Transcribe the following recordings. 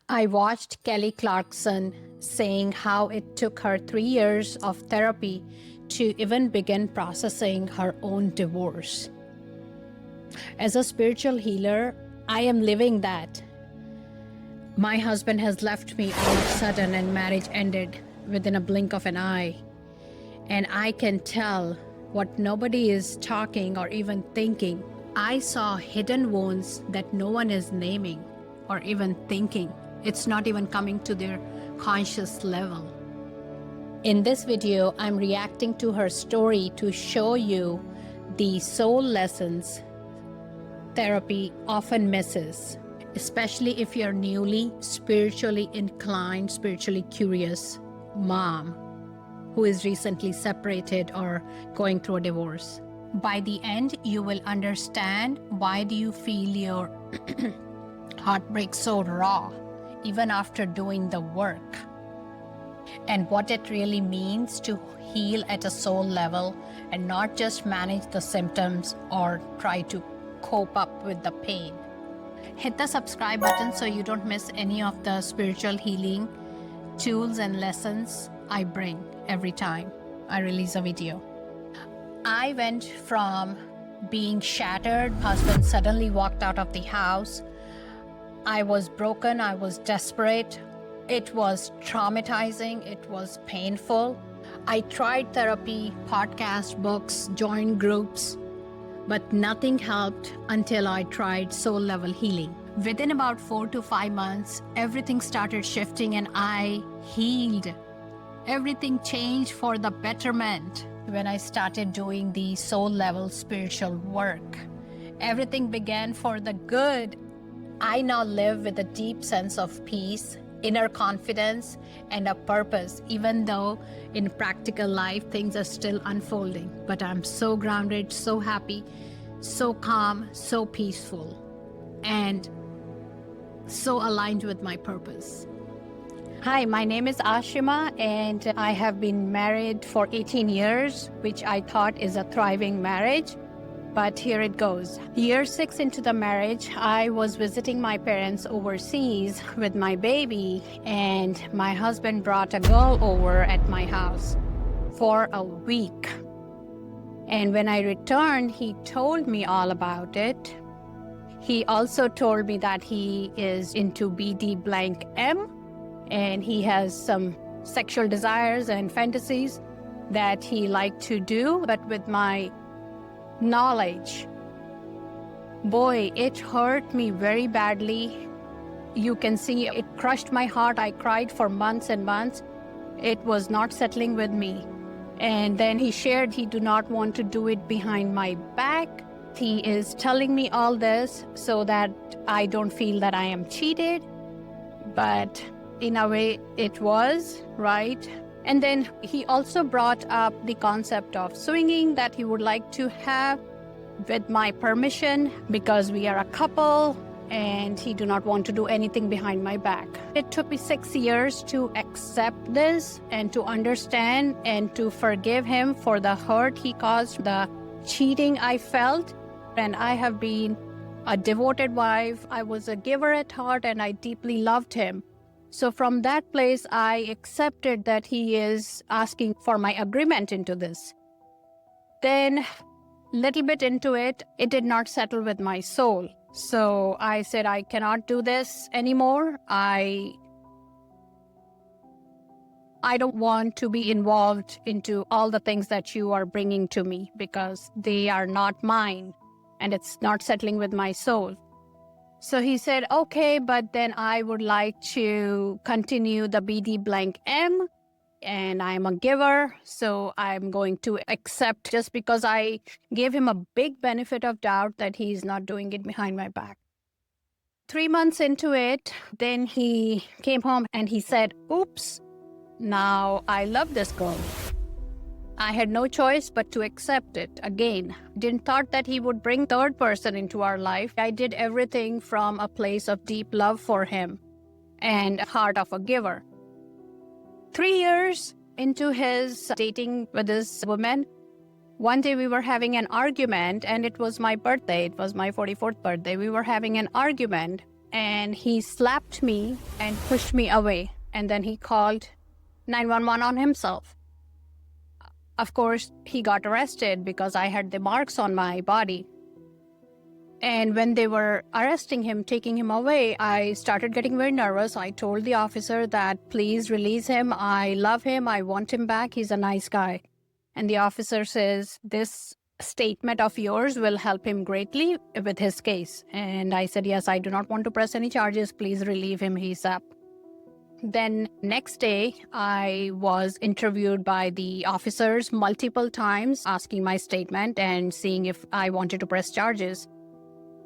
I watched Kelly Clarkson saying how it took her 3 years of therapy to even begin processing her own divorce. As a spiritual healer, I am living that. My husband has left me all of a sudden and marriage ended within a blink of an eye. And I can tell what nobody is talking or even thinking. I saw hidden wounds that no one is naming or even thinking. It's not even coming to their conscious level. In this video, I'm reacting to her story to show you the soul lessons therapy often misses, especially if you're newly spiritually inclined, spiritually curious mom who is recently separated or going through a divorce. By the end, you will understand why do you feel your heartbreak so raw, even after doing the work, and what it really means to heal at a soul level and not just manage the symptoms or try to cope up with the pain. Hit the subscribe button so you don't miss any of the spiritual healing tools and lessons I bring every time I release a video. I went from being shattered, husband suddenly walked out of the house. I was broken, I was desperate. It was traumatizing, it was painful. I tried therapy, podcasts, books, joined groups, but nothing helped until I tried soul level healing. Within about 4 to 5 months, everything started shifting and I healed. Everything changed for the betterment when I started doing the soul level spiritual work. Everything began for the good. I now live with a deep sense of peace, inner confidence, and a purpose, even though in practical life things are still unfolding. But I'm so grounded, so happy, so calm, so peaceful, and so aligned with my purpose. Hi, my name is Ashima, and I have been married for 18 years, which I thought is a thriving marriage. But here it goes. Year 6 into the marriage, I was visiting my parents overseas with my baby, and my husband brought a girl over at my house for a week. And when I returned, he told me all about it. He also told me that he is into BD blank M, and he has some sexual desires and fantasies that he liked to do, but with my knowledge. Boy, it hurt me very badly. You can see it crushed my heart. I cried for months and months. It was not settling with me. And then he shared he do not want to do it behind my back. He is telling me all this so that I don't feel that I am cheated. But in a way, it was, right? And then he also brought up the concept of swinging that he would like to have with my permission because we are a couple and he do not want to do anything behind my back. It took me 6 years to accept this and to understand and to forgive him for the hurt he caused, the cheating I felt. And I have been a devoted wife. I was a giver at heart and I deeply loved him. So from that place, I accepted that he is asking for my agreement into this. Then, little bit into it, it did not settle with my soul. So I said, I cannot do this anymore. I don't want to be involved into all the things that you are bringing to me because they are not mine and it's not settling with my soul. So he said, okay, but then I would like to continue the BD blank M, and I'm a giver, so I'm going to accept just because I gave him a big benefit of doubt that he's not doing it behind my back. 3 months into it, then he came home and he said, oops, now I love this girl. I had no choice but to accept it. Again, didn't thought that he would bring third person into our life. I did everything from a place of deep love for him and heart of a giver. 3 years into his dating with this woman, one day we were having an argument and it was my birthday. It was my 44th birthday. We were having an argument and he slapped me and pushed me away. And then he called 911 on himself. Of course, he got arrested because I had the marks on my body. And when they were arresting him, taking him away, I started getting very nervous. I told the officer that, please release him. I love him. I want him back. He's a nice guy. And the officer says, this statement of yours will help him greatly with his case. And I said, yes, I do not want to press any charges. Please relieve him. He's up. Then next day, I was interviewed by the officers multiple times, asking my statement and seeing if I wanted to press charges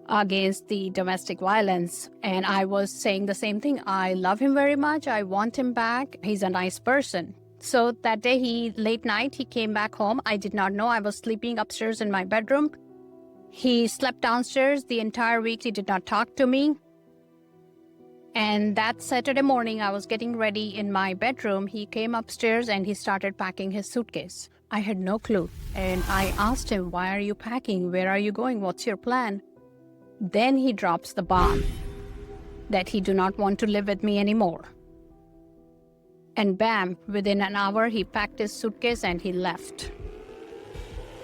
against the domestic violence. And I was saying the same thing. I love him very much. I want him back. He's a nice person. So that day, late night, he came back home. I did not know. I was sleeping upstairs in my bedroom. He slept downstairs the entire week. He did not talk to me. And that Saturday morning, I was getting ready in my bedroom. He came upstairs and he started packing his suitcase. I had no clue. And I asked him, why are you packing? Where are you going? What's your plan? Then he drops the bomb that he do not want to live with me anymore. And bam, within an hour, he packed his suitcase and he left.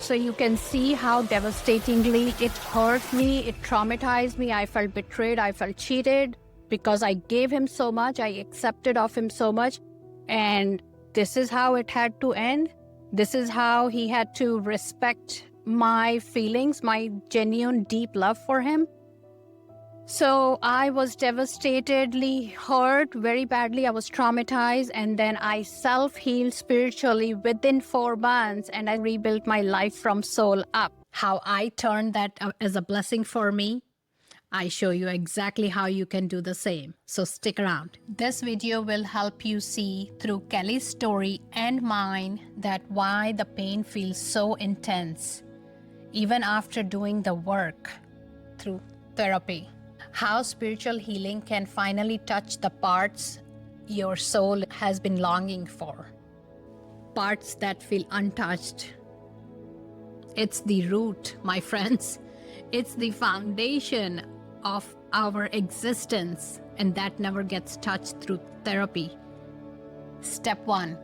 So you can see how devastatingly it hurt me. It traumatized me. I felt betrayed. I felt cheated. Because I gave him so much, I accepted of him so much, and this is how it had to end. This is how he had to respect my feelings, my genuine deep love for him. So I was devastatedly hurt very badly. I was traumatized, and then I self-healed spiritually within 4 months, and I rebuilt my life from soul up. How I turned that as a blessing for me, I show you exactly how you can do the same. So stick around. This video will help you see through Kelly's story and mine that why the pain feels so intense, even after doing the work through therapy. How spiritual healing can finally touch the parts your soul has been longing for. Parts that feel untouched. It's the root, my friends. It's the foundation of our existence, and that never gets touched through therapy. Step 1.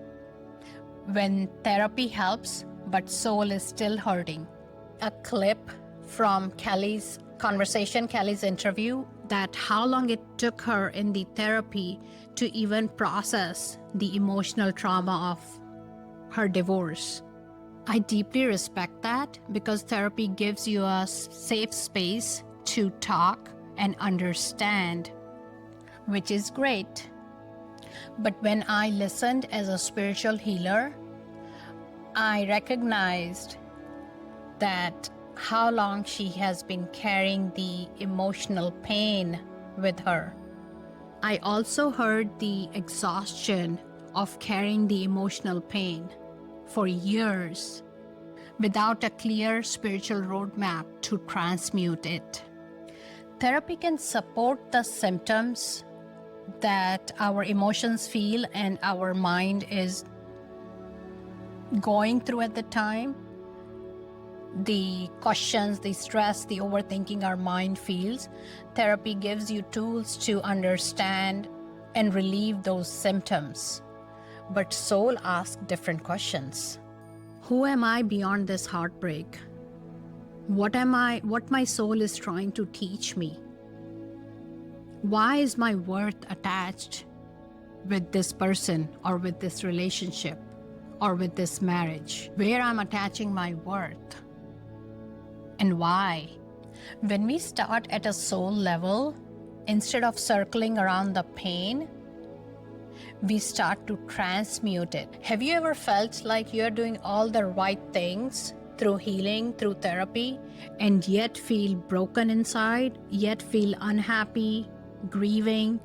When therapy helps, but soul is still hurting. A clip from Kelly's conversation, Kelly's interview, that how long it took her in the therapy to even process the emotional trauma of her divorce. I deeply respect that because therapy gives you a safe space to talk and understand, which is great. But when I listened as a spiritual healer, I recognized that how long she has been carrying the emotional pain with her. I also heard the exhaustion of carrying the emotional pain for years without a clear spiritual roadmap to transmute it. Therapy can support the symptoms that our emotions feel and our mind is going through at the time. The questions, the stress, the overthinking our mind feels. Therapy gives you tools to understand and relieve those symptoms. But soul asks different questions. Who am I beyond this heartbreak? What my soul is trying to teach me? Why is my worth attached with this person or with this relationship or with this marriage? Where I'm attaching my worth and why? When we start at a soul level, instead of circling around the pain, we start to transmute it. Have you ever felt like you're doing all the right things through healing, through therapy, and yet feel broken inside, yet feel unhappy, grieving,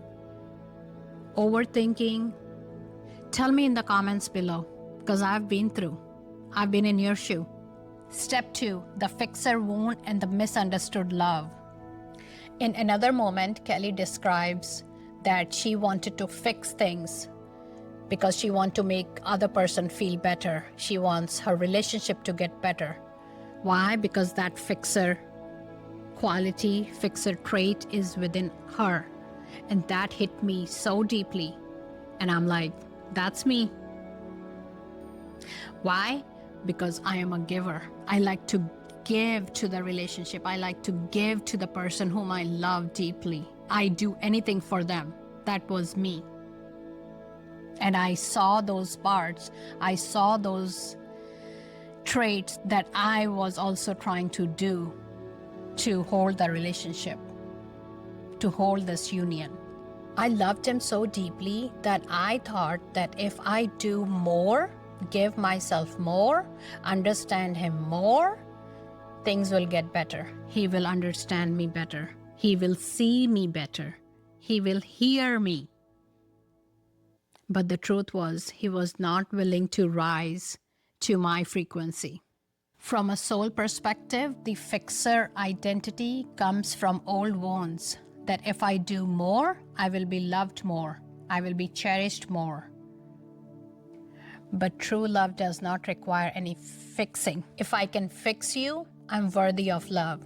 overthinking? Tell me in the comments below, because I've been in your shoe. Step 2, the fixer wound and the misunderstood love. In another moment, Kelly describes that she wanted to fix things because she wants to make other person feel better. She wants her relationship to get better. Why? Because that fixer quality, fixer trait is within her. And that hit me so deeply. And I'm like, that's me. Why? Because I am a giver. I like to give to the relationship. I like to give to the person whom I love deeply. I do anything for them. That was me. And I saw those parts. I saw those traits that I was also trying to do to hold the relationship, to hold this union. I loved him so deeply that I thought that if I do more, give myself more, understand him more, things will get better. He will understand me better. He will see me better. He will hear me. But the truth was, he was not willing to rise to my frequency. From a soul perspective, the fixer identity comes from old wounds, that if I do more, I will be loved more. I will be cherished more. But true love does not require any fixing. If I can fix you, I'm worthy of love.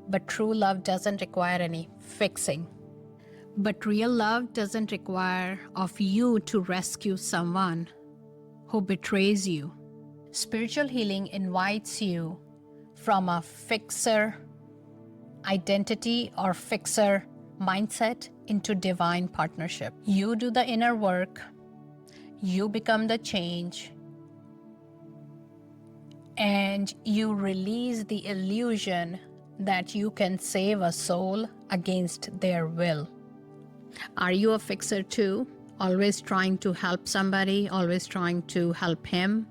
But true love doesn't require any fixing. But real love doesn't require of you to rescue someone who betrays you. Spiritual healing invites you from a fixer identity or fixer mindset into divine partnership. You do the inner work, you become the change, and you release the illusion that you can save a soul against their will. Are you a fixer too? Always trying to help somebody, always trying to help him?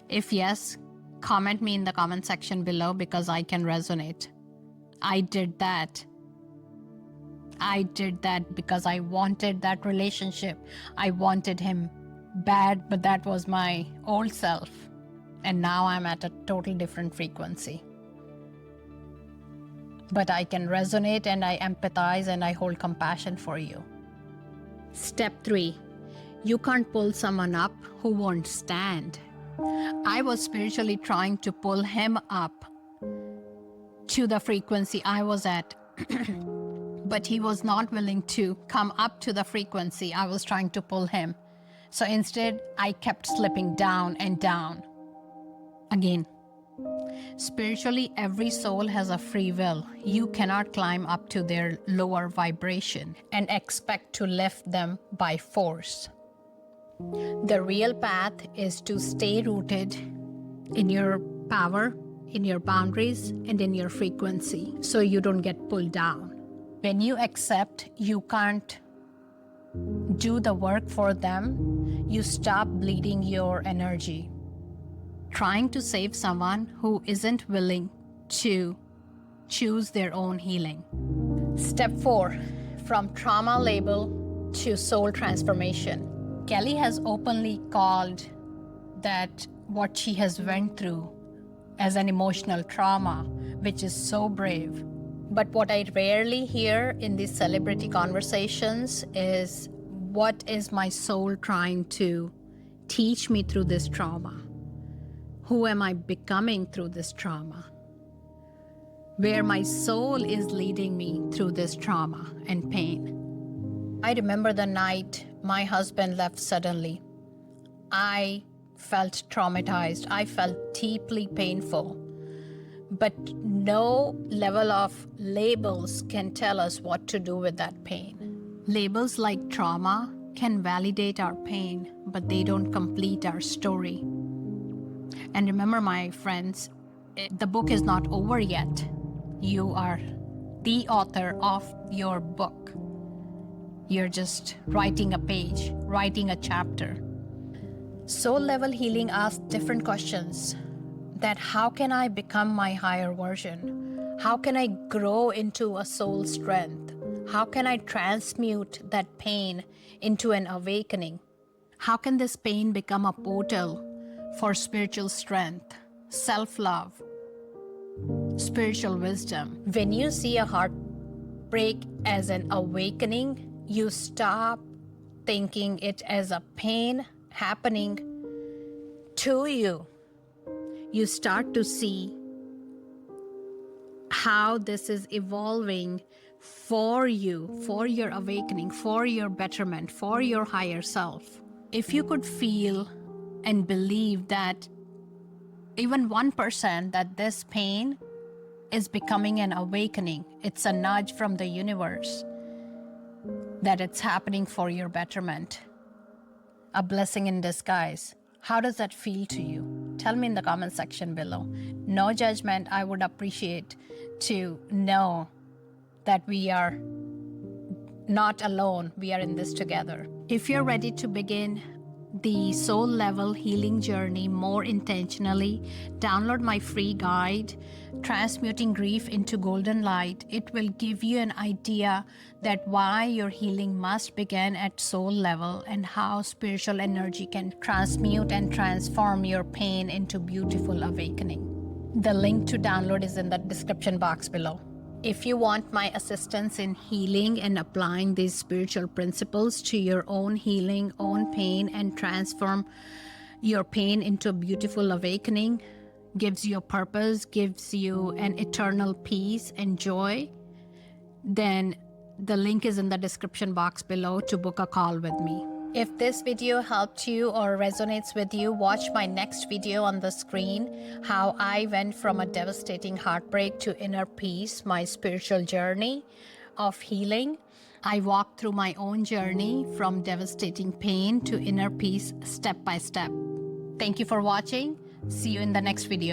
If yes, comment me in the comment section below because I can resonate. I did that. I did that because I wanted that relationship. I wanted him bad, but that was my old self. And now I'm at a total different frequency. But I can resonate and I empathize and I hold compassion for you. Step 3. You can't pull someone up who won't stand. I was spiritually trying to pull him up to the frequency I was at. But he was not willing to come up to the frequency I was trying to pull him. So instead, I kept slipping down and down. Again, spiritually, every soul has a free will. You cannot climb up to their lower vibration and expect to lift them by force. The real path is to stay rooted in your power, in your boundaries, and in your frequency so you don't get pulled down. When you accept you can't do the work for them, you stop bleeding your energy, trying to save someone who isn't willing to choose their own healing. Step 4, from trauma label to soul transformation. Kelly has openly called that what she has went through as an emotional trauma, which is so brave. But what I rarely hear in these celebrity conversations is, what is my soul trying to teach me through this trauma? Who am I becoming through this trauma? Where my soul is leading me through this trauma and pain. I remember the night my husband left suddenly. I felt traumatized. I felt deeply painful. But no level of labels can tell us what to do with that pain. Labels like trauma can validate our pain, but they don't complete our story. And remember, my friends, the book is not over yet. You are the author of your book. You're just writing a page, writing a chapter. Soul level healing asks different questions. That how can I become my higher version? How can I grow into a soul strength? How can I transmute that pain into an awakening? How can this pain become a portal for spiritual strength, self-love, spiritual wisdom? When you see a heartbreak as an awakening, you stop thinking it as a pain happening to you. You start to see how this is evolving for you, for your awakening, for your betterment, for your higher self. If you could feel and believe that even 1% that this pain is becoming an awakening, it's a nudge from the universe that it's happening for your betterment, a blessing in disguise. How does that feel to you? Tell me in the comment section below. No judgment. I would appreciate to know that we are not alone. We are in this together. If you're ready to begin the soul level healing journey more intentionally, download my free guide, Transmuting Grief into Golden Light. It will give you an idea that why your healing must begin at soul level and how spiritual energy can transmute and transform your pain into beautiful awakening. The link to download is in the description box below. If you want my assistance in healing and applying these spiritual principles to your own healing, own pain, and transform your pain into a beautiful awakening, gives you a purpose, gives you an eternal peace and joy, then the link is in the description box below to book a call with me. If this video helped you or resonates with you, watch my next video on the screen, how I went from a devastating heartbreak to inner peace, my spiritual journey of healing. I walked through my own journey from devastating pain to inner peace step by step. Thank you for watching. See you in the next video.